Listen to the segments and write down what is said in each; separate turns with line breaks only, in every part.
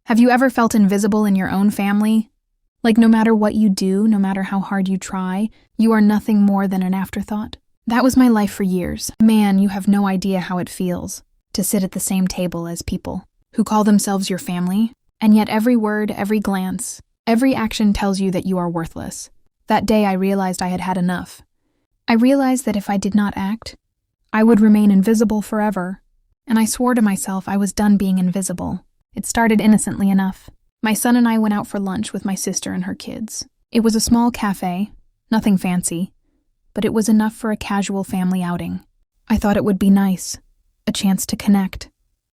Have you ever felt invisible in your own family? Like no matter what you do, no matter how hard you try, you are nothing more than an afterthought? That was my life for years. Man, you have no idea how it feels to sit at the same table as people who call themselves your family, and yet every word, every glance, every action tells you that you are worthless. That day I realized I had had enough. I realized that if I did not act, I would remain invisible forever, and I swore to myself I was done being invisible. It started innocently enough. My son and I went out for lunch with my sister and her kids. It was a small cafe, nothing fancy, but it was enough for a casual family outing. I thought it would be nice, a chance to connect,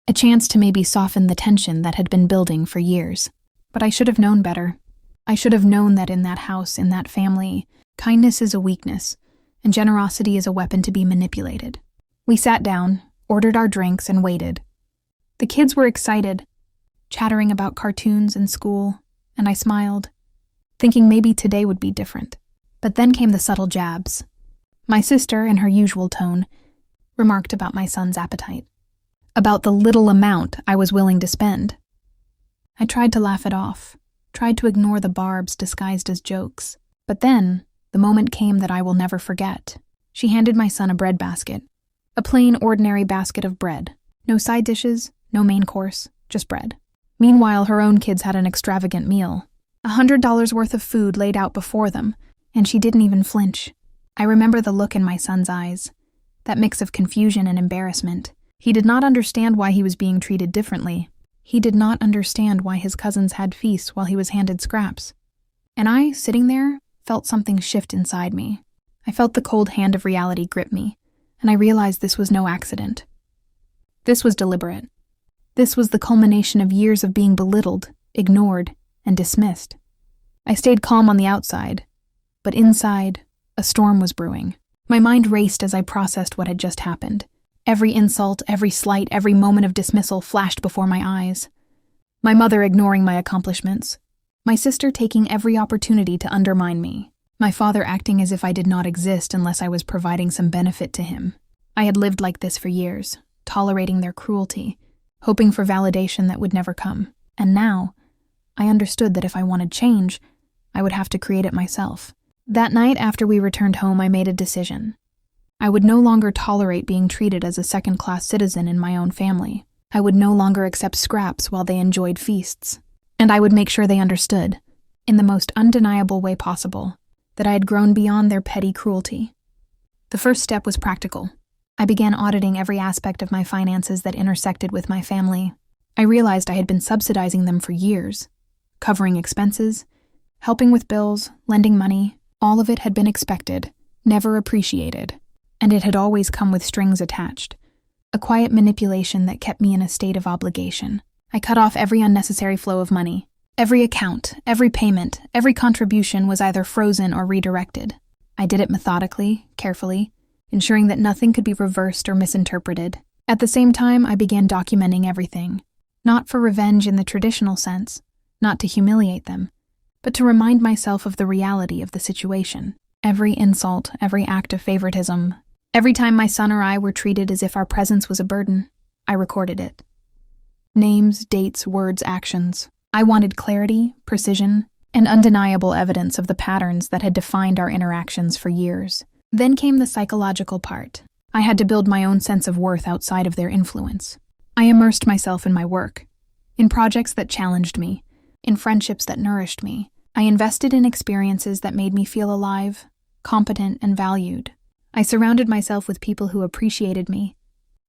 a chance to maybe soften the tension that had been building for years. But I should have known better. I should have known that in that house, in that family, kindness is a weakness, and generosity is a weapon to be manipulated. We sat down, ordered our drinks, and waited. The kids were excited, chattering about cartoons and school, and I smiled, thinking maybe today would be different. But then came the subtle jabs. My sister, in her usual tone, remarked about my son's appetite, about the little amount I was willing to spend. I tried to laugh it off, tried to ignore the barbs disguised as jokes. But then, the moment came that I will never forget. She handed my son a bread basket, a plain, ordinary basket of bread. No side dishes, no main course, just bread. Meanwhile, her own kids had an extravagant meal, $100 worth of food laid out before them, and she didn't even flinch. I remember the look in my son's eyes, that mix of confusion and embarrassment. He did not understand why he was being treated differently. He did not understand why his cousins had feasts while he was handed scraps. And I, sitting there, felt something shift inside me. I felt the cold hand of reality grip me, and I realized this was no accident. This was deliberate. This was the culmination of years of being belittled, ignored, and dismissed. I stayed calm on the outside, but inside, a storm was brewing. My mind raced as I processed what had just happened. Every insult, every slight, every moment of dismissal flashed before my eyes. My mother ignoring my accomplishments. My sister taking every opportunity to undermine me. My father acting as if I did not exist unless I was providing some benefit to him. I had lived like this for years, tolerating their cruelty, hoping for validation that would never come. And now, I understood that if I wanted change, I would have to create it myself. That night after we returned home, I made a decision. I would no longer tolerate being treated as a second-class citizen in my own family. I would no longer accept scraps while they enjoyed feasts. And I would make sure they understood, in the most undeniable way possible, that I had grown beyond their petty cruelty. The first step was practical. I began auditing every aspect of my finances that intersected with my family. I realized I had been subsidizing them for years, covering expenses, helping with bills, lending money. All of it had been expected, never appreciated, and it had always come with strings attached, a quiet manipulation that kept me in a state of obligation. I cut off every unnecessary flow of money. Every account, every payment, every contribution was either frozen or redirected. I did it methodically, carefully, ensuring that nothing could be reversed or misinterpreted. At the same time, I began documenting everything, not for revenge in the traditional sense, not to humiliate them, but to remind myself of the reality of the situation. Every insult, every act of favoritism, every time my son or I were treated as if our presence was a burden, I recorded it. Names, dates, words, actions. I wanted clarity, precision, and undeniable evidence of the patterns that had defined our interactions for years. Then came the psychological part. I had to build my own sense of worth outside of their influence. I immersed myself in my work, in projects that challenged me, in friendships that nourished me. I invested in experiences that made me feel alive, competent, and valued. I surrounded myself with people who appreciated me,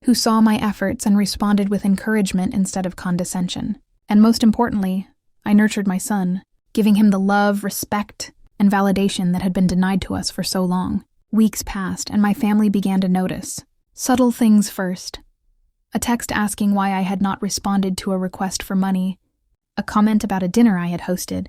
who saw my efforts and responded with encouragement instead of condescension. And most importantly, I nurtured my son, giving him the love, respect, and validation that had been denied to us for so long. Weeks passed, and my family began to notice. Subtle things first. A text asking why I had not responded to a request for money, a comment about a dinner I had hosted,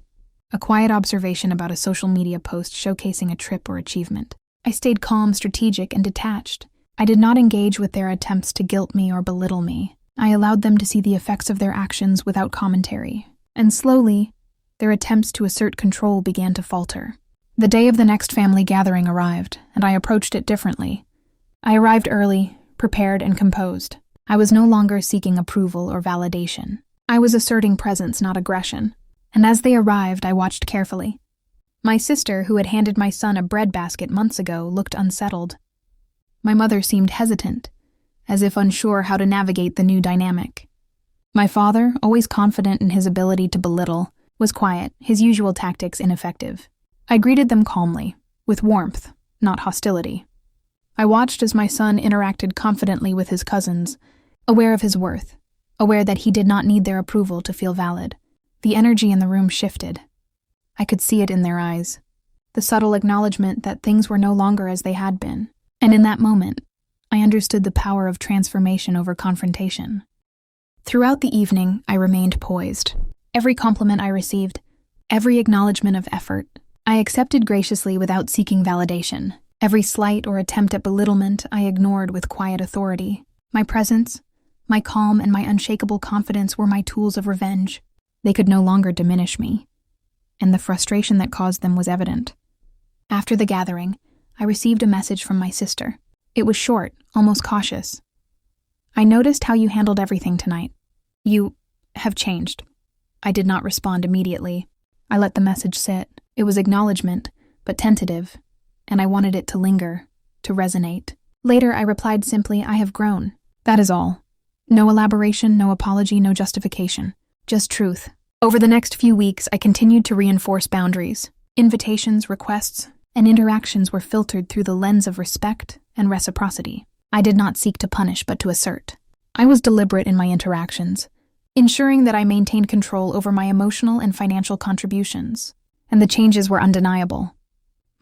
a quiet observation about a social media post showcasing a trip or achievement. I stayed calm, strategic, and detached. I did not engage with their attempts to guilt me or belittle me. I allowed them to see the effects of their actions without commentary. And slowly, their attempts to assert control began to falter. The day of the next family gathering arrived, and I approached it differently. I arrived early, prepared, and composed. I was no longer seeking approval or validation. I was asserting presence, not aggression. And as they arrived, I watched carefully. My sister, who had handed my son a bread basket months ago, looked unsettled. My mother seemed hesitant, as if unsure how to navigate the new dynamic. My father, always confident in his ability to belittle, was quiet, his usual tactics ineffective. I greeted them calmly, with warmth, not hostility. I watched as my son interacted confidently with his cousins, aware of his worth, aware that he did not need their approval to feel valid. The energy in the room shifted. I could see it in their eyes, the subtle acknowledgement that things were no longer as they had been. And in that moment, I understood the power of transformation over confrontation. Throughout the evening, I remained poised. Every compliment I received, every acknowledgement of effort, I accepted graciously without seeking validation. Every slight or attempt at belittlement I ignored with quiet authority. My presence, my calm, and my unshakable confidence were my tools of revenge. They could no longer diminish me, and the frustration that caused them was evident. After the gathering, I received a message from my sister. It was short, almost cautious. I noticed how you handled everything tonight. You have changed. I did not respond immediately. I let the message sit. It was acknowledgement, but tentative, and I wanted it to linger, to resonate. Later, I replied simply, I have grown. That is all. No elaboration, no apology, no justification. Just truth. Over the next few weeks, I continued to reinforce boundaries. Invitations, requests, and interactions were filtered through the lens of respect and reciprocity. I did not seek to punish, but to assert. I was deliberate in my interactions, ensuring that I maintained control over my emotional and financial contributions, and the changes were undeniable.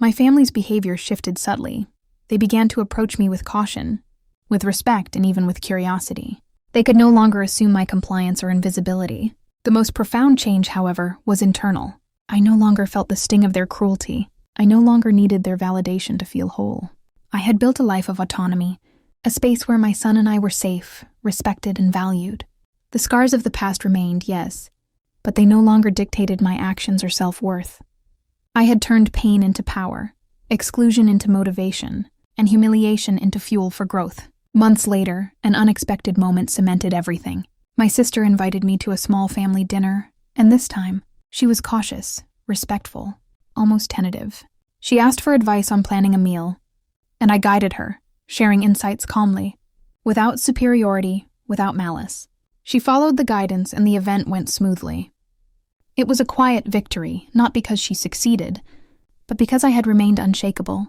My family's behavior shifted subtly. They began to approach me with caution, with respect, and even with curiosity. They could no longer assume my compliance or invisibility. The most profound change, however, was internal. I no longer felt the sting of their cruelty. I no longer needed their validation to feel whole. I had built a life of autonomy, a space where my son and I were safe, respected, and valued. The scars of the past remained, yes, but they no longer dictated my actions or self-worth. I had turned pain into power, exclusion into motivation, and humiliation into fuel for growth. Months later, an unexpected moment cemented everything. My sister invited me to a small family dinner, and this time, she was cautious, respectful, almost tentative. She asked for advice on planning a meal, and I guided her, sharing insights calmly, without superiority, without malice. She followed the guidance, and the event went smoothly. It was a quiet victory, not because she succeeded, but because I had remained unshakable,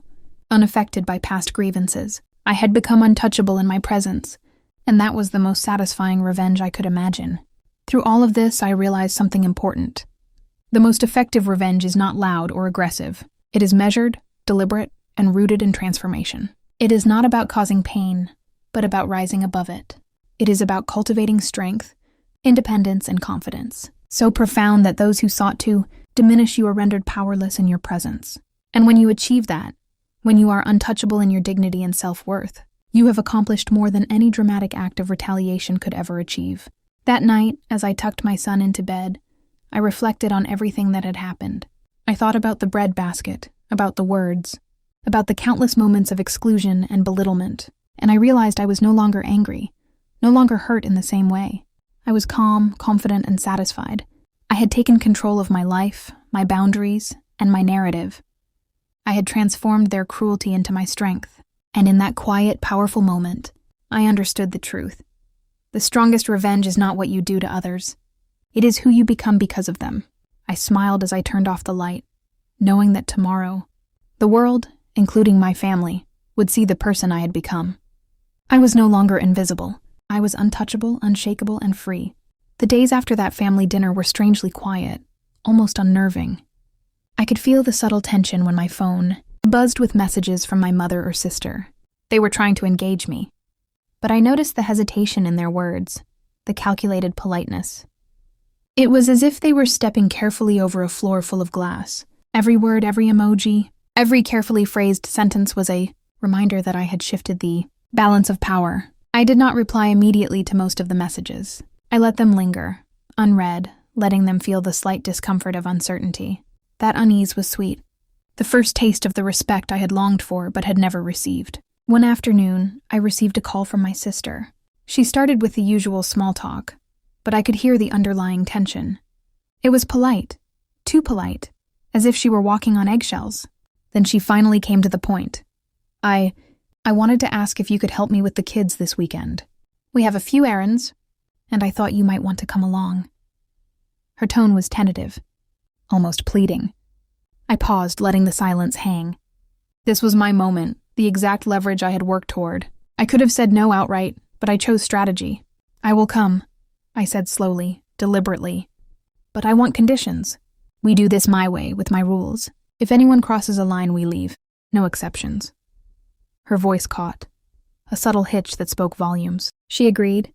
unaffected by past grievances. I had become untouchable in my presence, and that was the most satisfying revenge I could imagine. Through all of this, I realized something important. The most effective revenge is not loud or aggressive. It is measured, deliberate, and rooted in transformation. It is not about causing pain, but about rising above it. It is about cultivating strength, independence, and confidence, so profound that those who sought to diminish you are rendered powerless in your presence. And when you achieve that, when you are untouchable in your dignity and self-worth, you have accomplished more than any dramatic act of retaliation could ever achieve. That night, as I tucked my son into bed, I reflected on everything that had happened. I thought about the bread basket, about the words, about the countless moments of exclusion and belittlement, and I realized I was no longer angry, no longer hurt in the same way. I was calm, confident, and satisfied. I had taken control of my life, my boundaries, and my narrative. I had transformed their cruelty into my strength, and in that quiet, powerful moment, I understood the truth. The strongest revenge is not what you do to others. It is who you become because of them. I smiled as I turned off the light, knowing that tomorrow, the world, including my family, would see the person I had become. I was no longer invisible. I was untouchable, unshakable, and free. The days after that family dinner were strangely quiet, almost unnerving. I could feel the subtle tension when my phone buzzed with messages from my mother or sister. They were trying to engage me, but I noticed the hesitation in their words, the calculated politeness. It was as if they were stepping carefully over a floor full of glass. Every word, every emoji, every carefully phrased sentence was a reminder that I had shifted the balance of power. I did not reply immediately to most of the messages. I let them linger, unread, letting them feel the slight discomfort of uncertainty. That unease was sweet, the first taste of the respect I had longed for but had never received. One afternoon, I received a call from my sister. She started with the usual small talk. but I could hear the underlying tension. It was polite, too polite, as if she were walking on eggshells. Then she finally came to the point. I wanted to ask if you could help me with the kids this weekend. We have a few errands, and I thought you might want to come along. Her tone was tentative, almost pleading. I paused, letting the silence hang. This was my moment, the exact leverage I had worked toward. I could have said no outright, but I chose strategy. I will come, I said slowly, deliberately. But I want conditions. We do this my way, with my rules. If anyone crosses a line, we leave. No exceptions. Her voice caught, a subtle hitch that spoke volumes. She agreed,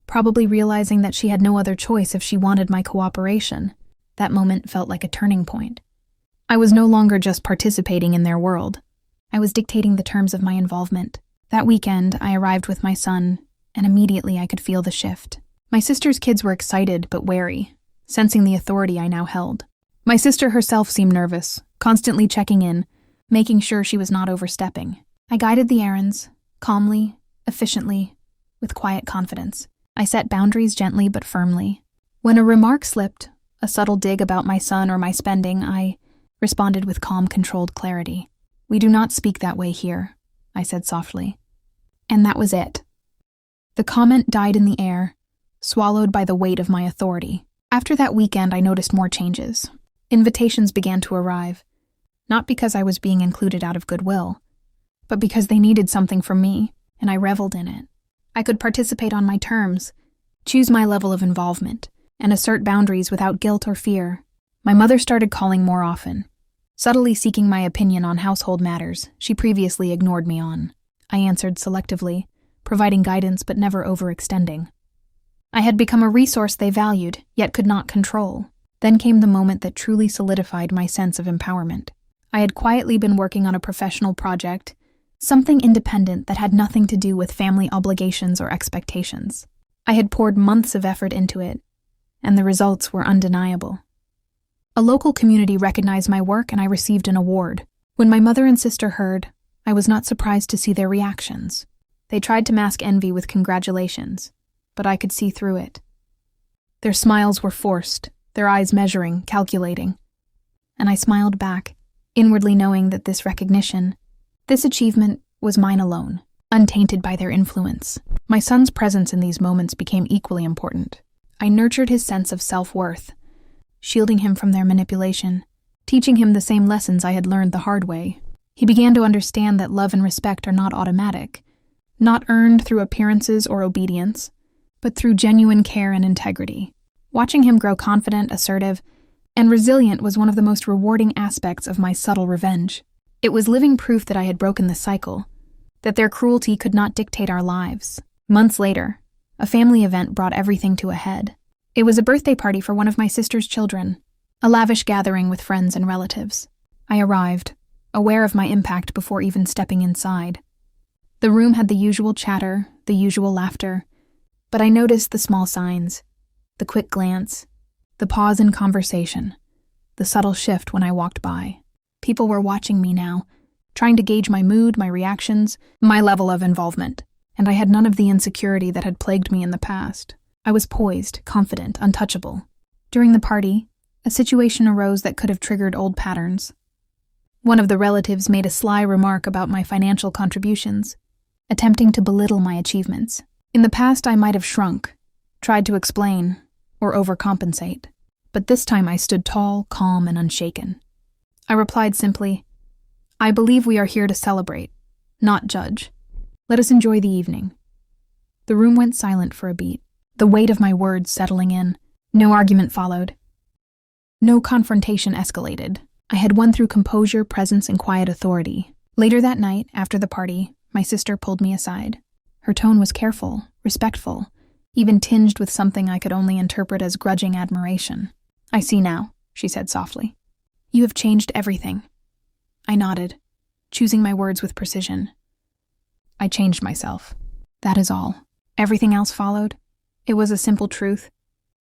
probably realizing that she had no other choice if she wanted my cooperation. That moment felt like a turning point. I was no longer just participating in their world. I was dictating the terms of my involvement. That weekend, I arrived with my son, and immediately I could feel the shift. My sister's kids were excited but wary, sensing the authority I now held. My sister herself seemed nervous, constantly checking in, making sure she was not overstepping. I guided the errands, calmly, efficiently, with quiet confidence. I set boundaries gently but firmly. When a remark slipped, a subtle dig about my son or my spending, I responded with calm, controlled clarity. We do not speak that way here, I said softly. And that was it. The comment died in the air, swallowed by the weight of my authority. After that weekend, I noticed more changes. Invitations began to arrive, not because I was being included out of goodwill, but because they needed something from me, and I reveled in it. I could participate on my terms, choose my level of involvement, and assert boundaries without guilt or fear. My mother started calling more often, subtly seeking my opinion on household matters she previously ignored me on. I answered selectively, providing guidance but never overextending. I had become a resource they valued, yet could not control. Then came the moment that truly solidified my sense of empowerment. I had quietly been working on a professional project, something independent that had nothing to do with family obligations or expectations. I had poured months of effort into it, and the results were undeniable. A local community recognized my work, and I received an award. When my mother and sister heard, I was not surprised to see their reactions. They tried to mask envy with congratulations, but I could see through it. Their smiles were forced, their eyes measuring, calculating. And I smiled back, inwardly knowing that this recognition, this achievement, was mine alone, untainted by their influence. My son's presence in these moments became equally important. I nurtured his sense of self-worth, shielding him from their manipulation, teaching him the same lessons I had learned the hard way. He began to understand that love and respect are not automatic, not earned through appearances or obedience, but through genuine care and integrity. Watching him grow confident, assertive, and resilient was one of the most rewarding aspects of my subtle revenge. It was living proof that I had broken the cycle, that their cruelty could not dictate our lives. Months later, a family event brought everything to a head. It was a birthday party for one of my sister's children, a lavish gathering with friends and relatives. I arrived, aware of my impact before even stepping inside. The room had the usual chatter, the usual laughter, but I noticed the small signs, the quick glance, the pause in conversation, the subtle shift when I walked by. People were watching me now, trying to gauge my mood, my reactions, my level of involvement, and I had none of the insecurity that had plagued me in the past. I was poised, confident, untouchable. During the party, a situation arose that could have triggered old patterns. One of the relatives made a sly remark about my financial contributions, attempting to belittle my achievements. In the past, I might have shrunk, tried to explain, or overcompensate, but this time I stood tall, calm, and unshaken. I replied simply, "I believe we are here to celebrate, not judge. Let us enjoy the evening." The room went silent for a beat, the weight of my words settling in. No argument followed. No confrontation escalated. I had won through composure, presence, and quiet authority. Later that night, after the party, my sister pulled me aside. Her tone was careful, respectful, even tinged with something I could only interpret as grudging admiration. "I see now," she said softly. "You have changed everything." I nodded, choosing my words with precision. "I changed myself. That is all. Everything else followed. It was a simple truth,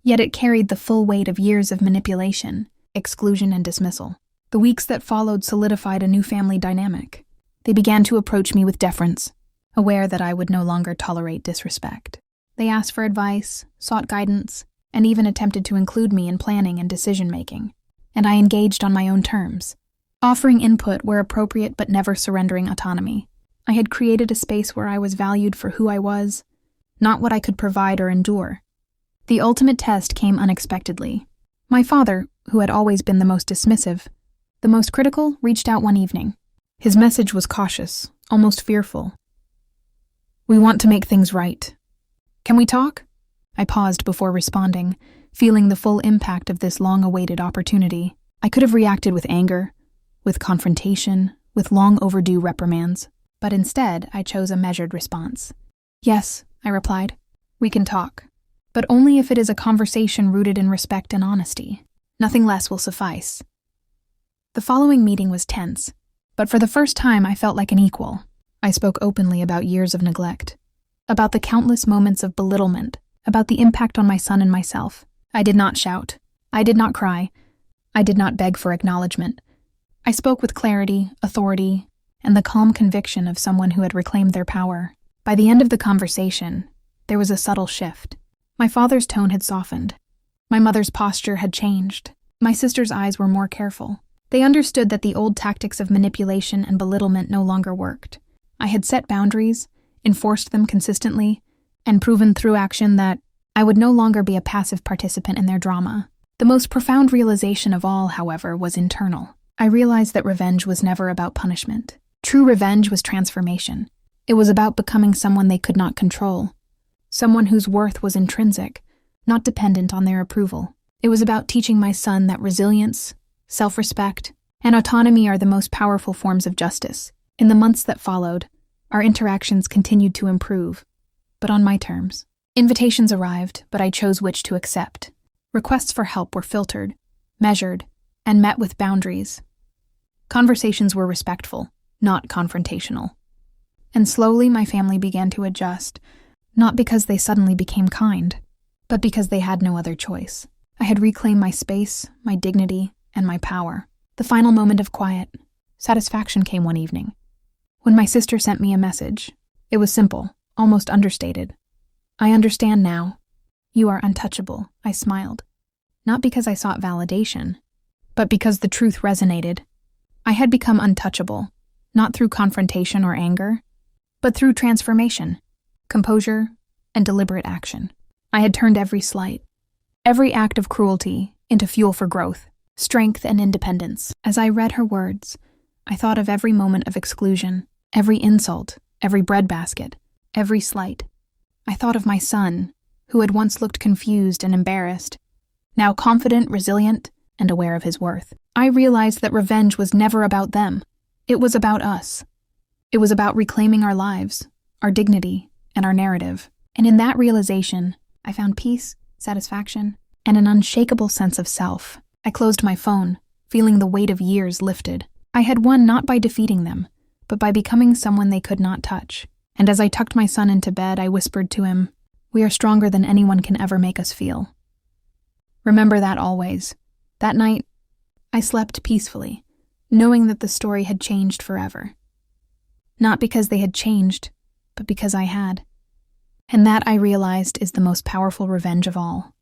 yet it carried the full weight of years of manipulation, exclusion, and dismissal. The weeks that followed solidified a new family dynamic. They began to approach me with deference, aware that I would no longer tolerate disrespect. They asked for advice, sought guidance, and even attempted to include me in planning and decision-making. And I engaged on my own terms, offering input where appropriate but never surrendering autonomy. I had created a space where I was valued for who I was, not what I could provide or endure. The ultimate test came unexpectedly. My father, who had always been the most dismissive, the most critical, reached out one evening. His message was cautious, almost fearful. "We want to make things right. Can we talk?" I paused before responding, feeling the full impact of this long-awaited opportunity. I could have reacted with anger, with confrontation, with long-overdue reprimands, but instead I chose a measured response. "Yes," I replied, "we can talk, but only if it is a conversation rooted in respect and honesty. Nothing less will suffice." The following meeting was tense, but for the first time I felt like an equal. I spoke openly about years of neglect, about the countless moments of belittlement, about the impact on my son and myself. I did not shout. I did not cry. I did not beg for acknowledgement. I spoke with clarity, authority, and the calm conviction of someone who had reclaimed their power. By the end of the conversation, there was a subtle shift. My father's tone had softened. My mother's posture had changed. My sister's eyes were more careful. They understood that the old tactics of manipulation and belittlement no longer worked. I had set boundaries, enforced them consistently, and proven through action that I would no longer be a passive participant in their drama. The most profound realization of all, however, was internal. I realized that revenge was never about punishment. True revenge was transformation. It was about becoming someone they could not control, someone whose worth was intrinsic, not dependent on their approval. It was about teaching my son that resilience, self-respect, and autonomy are the most powerful forms of justice. In the months that followed, our interactions continued to improve, but on my terms. Invitations arrived, but I chose which to accept. Requests for help were filtered, measured, and met with boundaries. Conversations were respectful, not confrontational. And slowly my family began to adjust, not because they suddenly became kind, but because they had no other choice. I had reclaimed my space, my dignity, and my power. The final moment of quiet, satisfaction came one evening, when my sister sent me a message. It was simple, almost understated. "I understand now. You are untouchable," I smiled. Not because I sought validation, but because the truth resonated. I had become untouchable, not through confrontation or anger, but through transformation, composure, and deliberate action. I had turned every slight, every act of cruelty, into fuel for growth, strength, and independence. As I read her words, I thought of every moment of exclusion, every insult, every breadbasket, every slight. I thought of my son, who had once looked confused and embarrassed, now confident, resilient, and aware of his worth. I realized that revenge was never about them. It was about us. It was about reclaiming our lives, our dignity, and our narrative. And in that realization, I found peace, satisfaction, and an unshakable sense of self. I closed my phone, feeling the weight of years lifted. I had won not by defeating them, but by becoming someone they could not touch. And as I tucked my son into bed, I whispered to him, "We are stronger than anyone can ever make us feel." Remember that always. That night, I slept peacefully, knowing that the story had changed forever. Not because they had changed, but because I had. And that, I realized, is the most powerful revenge of all.